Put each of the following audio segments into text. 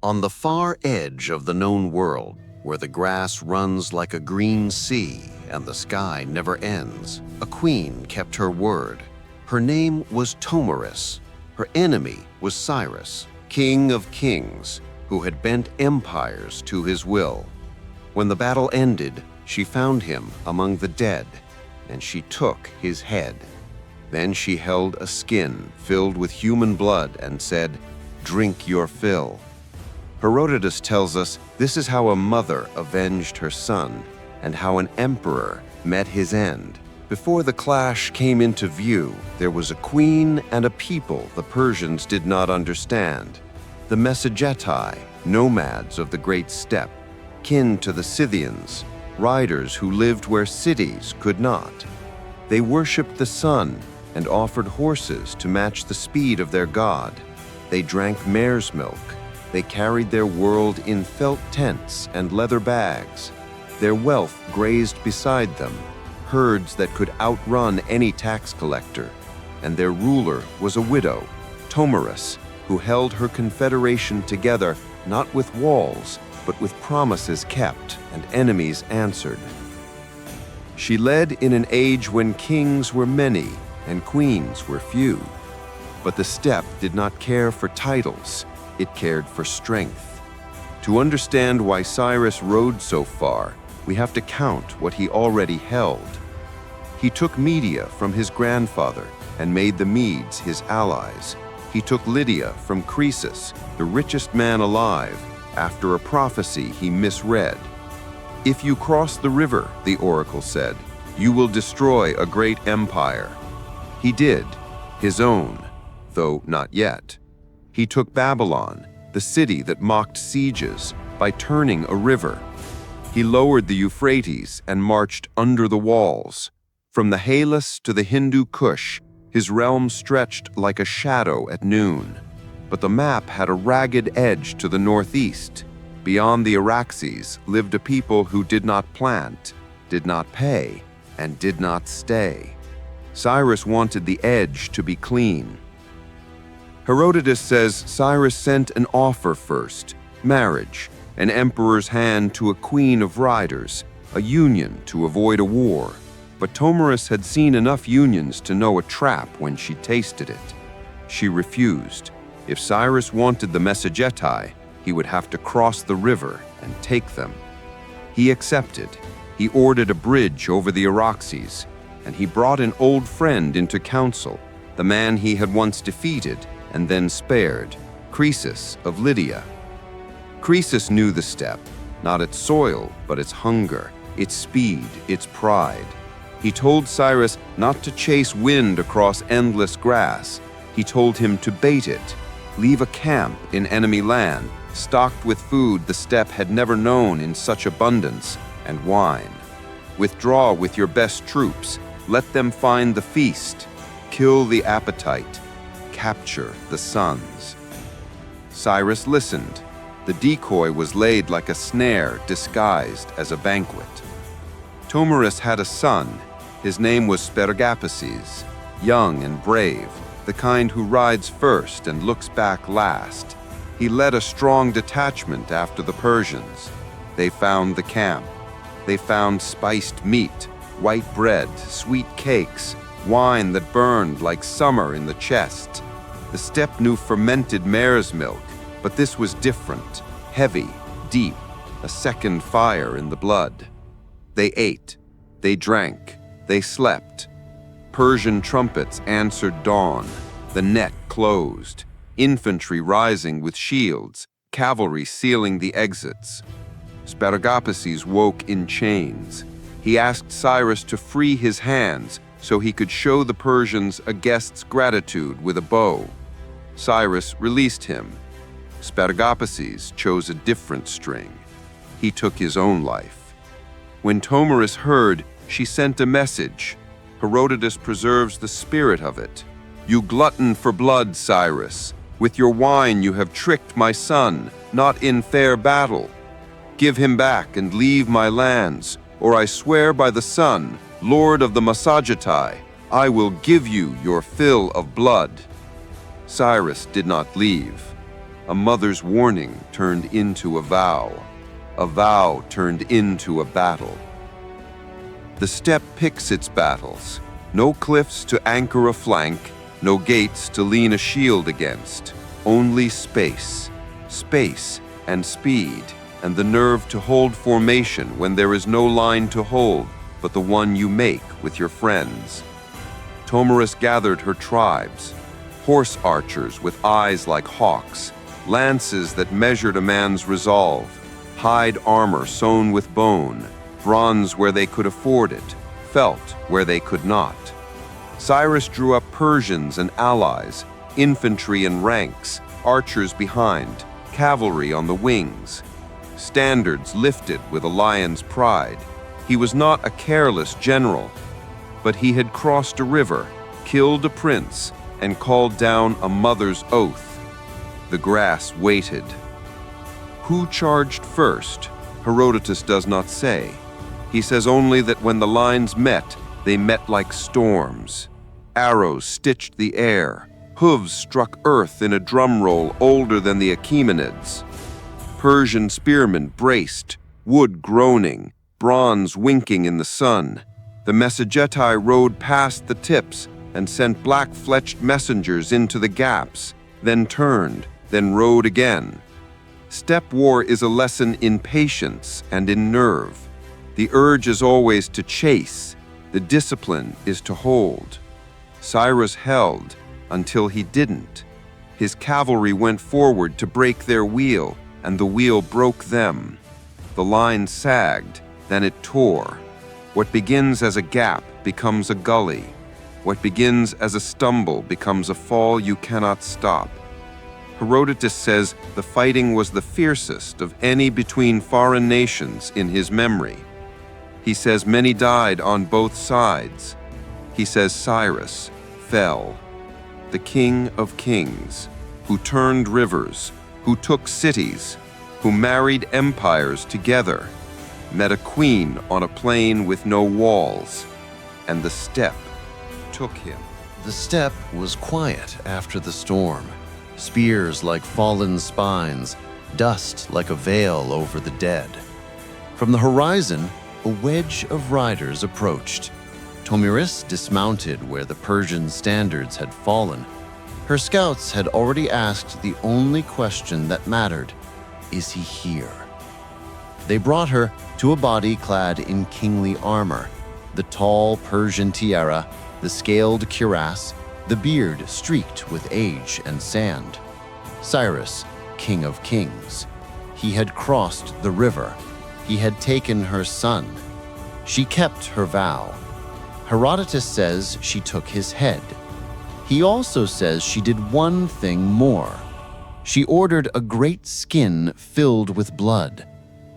On the far edge of the known world, where the grass runs like a green sea and the sky never ends, a queen kept her word. Her name was Tomyris. Her enemy was Cyrus, king of kings, who had bent empires to his will. When the battle ended, she found him among the dead, and she took his head. Then she held a skin filled with human blood and said, "Drink your fill." Herodotus tells us this is how a mother avenged her son and how an emperor met his end. Before the clash came into view, there was a queen and a people the Persians did not understand. The Massagetae, nomads of the great steppe, kin to the Scythians, riders who lived where cities could not. They worshipped the sun and offered horses to match the speed of their god. They drank mare's milk. They carried their world in felt tents and leather bags. Their wealth grazed beside them, herds that could outrun any tax collector. And their ruler was a widow, Tomyris, who held her confederation together not with walls, but with promises kept and enemies answered. She led in an age when kings were many and queens were few. But the steppe did not care for titles, it cared for strength. To understand why Cyrus rode so far, we have to count what he already held. He took Media from his grandfather and made the Medes his allies. He took Lydia from Croesus, the richest man alive, after a prophecy he misread. "If you cross the river," the oracle said, "you will destroy a great empire." He did, his own, though not yet. He took Babylon, the city that mocked sieges, by turning a river. He lowered the Euphrates and marched under the walls. From the Halys to the Hindu Kush, his realm stretched like a shadow at noon. But the map had a ragged edge to the northeast. Beyond the Araxes lived a people who did not plant, did not pay, and did not stay. Cyrus wanted the edge to be clean. Herodotus says Cyrus sent an offer first, marriage, an emperor's hand to a queen of riders, a union to avoid a war. But Tomyris had seen enough unions to know a trap when she tasted it. She refused. If Cyrus wanted the Massagetae, he would have to cross the river and take them. He accepted. He ordered a bridge over the Araxes, and he brought an old friend into council, the man he had once defeated and then spared, Croesus of Lydia. Croesus knew the steppe, not its soil, but its hunger, its speed, its pride. He told Cyrus not to chase wind across endless grass. He told him to bait it, leave a camp in enemy land, stocked with food the steppe had never known in such abundance, and wine. Withdraw with your best troops, let them find the feast, kill the appetite, capture the sons. Cyrus listened. The decoy was laid like a snare disguised as a banquet. Tomyris had a son. His name was Araxes, young and brave, the kind who rides first and looks back last. He led a strong detachment after the Persians. They found the camp. They found spiced meat, white bread, sweet cakes, wine that burned like summer in the chest. The steppe knew fermented mare's milk, but this was different, heavy, deep, a second fire in the blood. They ate, they drank, they slept. Persian trumpets answered dawn, the net closed, infantry rising with shields, cavalry sealing the exits. Araxes woke in chains. He asked Cyrus to free his hands so he could show the Persians a guest's gratitude with a bow. Cyrus released him. Araxes chose a different string. He took his own life. When Tomyris heard, she sent a message. Herodotus preserves the spirit of it. "You glutton for blood, Cyrus. With your wine you have tricked my son, not in fair battle. Give him back and leave my lands, or I swear by the sun, Lord of the Massagetae, I will give you your fill of blood." Cyrus did not leave. A mother's warning turned into a vow turned into a battle. The steppe picks its battles. No cliffs to anchor a flank, no gates to lean a shield against. Only space and speed, and the nerve to hold formation when there is no line to hold but the one you make with your friends. Tomyris gathered her tribes, horse archers with eyes like hawks, lances that measured a man's resolve, hide armor sewn with bone, bronze where they could afford it, felt where they could not. Cyrus drew up Persians and allies, infantry in ranks, archers behind, cavalry on the wings. Standards lifted with a lion's pride. He was not a careless general, but he had crossed a river, killed a prince, and called down a mother's oath. The grass waited. Who charged first? Herodotus does not say. He says only that when the lines met, they met like storms. Arrows stitched the air. Hooves struck earth in a drum roll older than the Achaemenids. Persian spearmen braced, wood groaning, bronze winking in the sun. The Massagetae rode past the tips and sent black-fletched messengers into the gaps, then turned, then rode again. Steppe war is a lesson in patience and in nerve. The urge is always to chase. The discipline is to hold. Cyrus held until he didn't. His cavalry went forward to break their wheel, and the wheel broke them. The line sagged, then it tore. What begins as a gap becomes a gully. What begins as a stumble becomes a fall you cannot stop. Herodotus says the fighting was the fiercest of any between foreign nations in his memory. He says many died on both sides. He says Cyrus fell. The king of kings, who turned rivers, who took cities, who married empires together, met a queen on a plain with no walls, and the steppe took him. The steppe was quiet after the storm. Spears like fallen spines, dust like a veil over the dead. From the horizon, a wedge of riders approached. Tomyris dismounted where the Persian standards had fallen. Her scouts had already asked the only question that mattered: is he here? They brought her to a body clad in kingly armor, the tall Persian tiara, the scaled cuirass, the beard streaked with age and sand. Cyrus, king of kings. He had crossed the river. He had taken her son. She kept her vow. Herodotus says she took his head. He also says she did one thing more. She ordered a great skin filled with blood.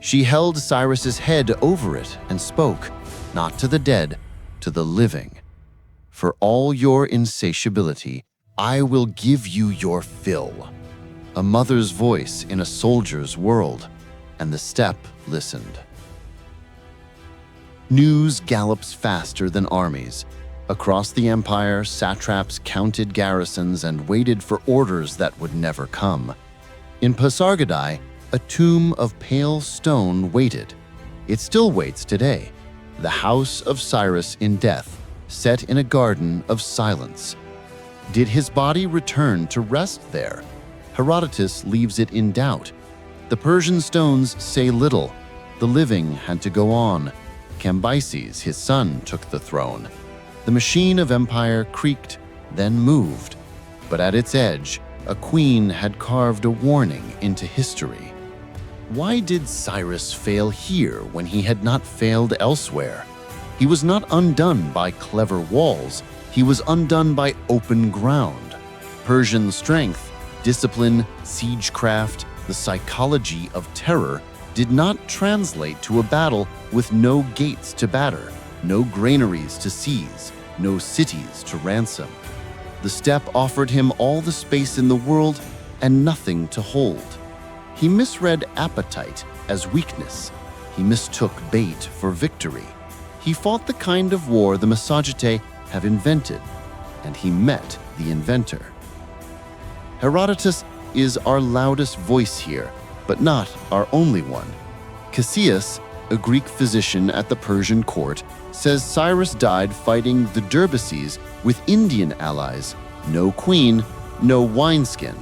She held Cyrus's head over it and spoke, not to the dead, to the living. For all your insatiability, I will give you your fill. A mother's voice in a soldier's world, and the steppe listened. News gallops faster than armies. Across the empire, satraps counted garrisons and waited for orders that would never come. In Massagetae, a tomb of pale stone waited. It still waits today. The house of Cyrus in death, set in a garden of silence. Did his body return to rest there? Herodotus leaves it in doubt. The Persian stones say little. The living had to go on. Cambyses, his son, took the throne. The machine of empire creaked, then moved. But at its edge, a queen had carved a warning into history. Why did Cyrus fail here when he had not failed elsewhere? He was not undone by clever walls. He was undone by open ground. Persian strength, discipline, siegecraft, the psychology of terror did not translate to a battle with no gates to batter, no granaries to seize, no cities to ransom. The steppe offered him all the space in the world and nothing to hold. He misread appetite as weakness. He mistook bait for victory. He fought the kind of war the Massagetae have invented, and he met the inventor. Herodotus is our loudest voice here, but not our only one. Cassius, a Greek physician at the Persian court, says Cyrus died fighting the Derbaces with Indian allies. No queen, no wineskin.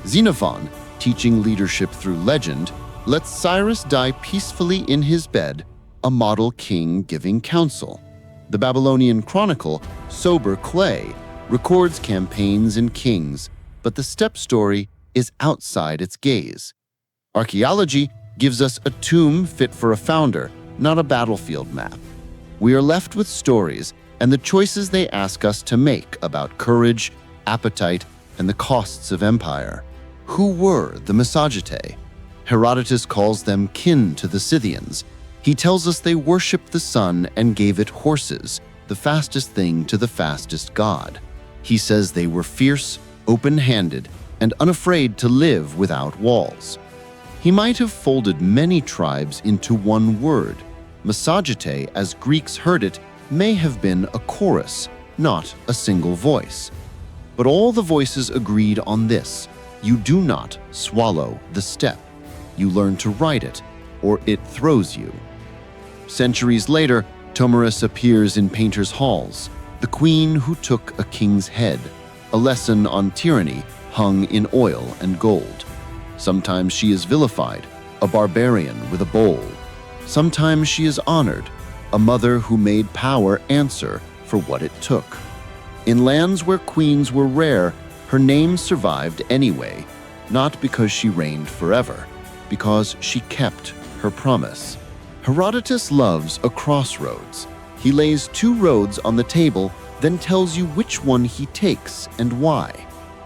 Xenophon, teaching leadership through legend, lets Cyrus die peacefully in his bed, a model king giving counsel. The Babylonian chronicle, Sober Clay, records campaigns and kings, but the steppe story is outside its gaze. Archaeology gives us a tomb fit for a founder, not a battlefield map. We are left with stories and the choices they ask us to make about courage, appetite, and the costs of empire. Who were the Massagetae? Herodotus calls them kin to the Scythians. He tells us they worshipped the sun and gave it horses, the fastest thing to the fastest god. He says they were fierce, open-handed, and unafraid to live without walls. He might have folded many tribes into one word. Massagetae, as Greeks heard it, may have been a chorus, not a single voice. But all the voices agreed on this: you do not swallow the steppe. You learn to ride it, or it throws you. Centuries later, Tomyris appears in painters' halls, the queen who took a king's head, a lesson on tyranny hung in oil and gold. Sometimes she is vilified, a barbarian with a bowl. Sometimes she is honored, a mother who made power answer for what it took. In lands where queens were rare, her name survived anyway, not because she reigned forever, because she kept her promise. Herodotus loves a crossroads. He lays two roads on the table, then tells you which one he takes and why.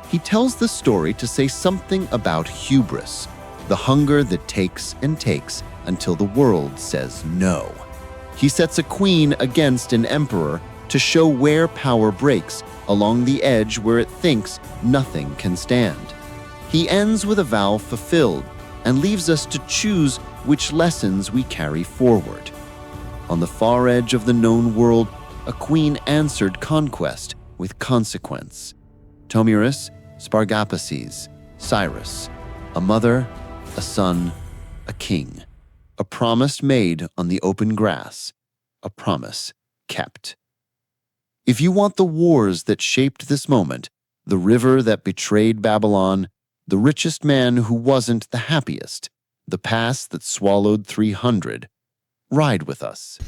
He tells the story to say something about hubris, the hunger that takes and takes until the world says no. He sets a queen against an emperor to show where power breaks, along the edge where it thinks nothing can stand. He ends with a vow fulfilled and leaves us to choose which lessons we carry forward. On the far edge of the known world, a queen answered conquest with consequence. Tomyris, Spargapaces, Cyrus, a mother, a son, a king. A promise made on the open grass, a promise kept. If you want the wars that shaped this moment, the river that betrayed Babylon, the richest man who wasn't the happiest, the pass that swallowed 300, ride with us.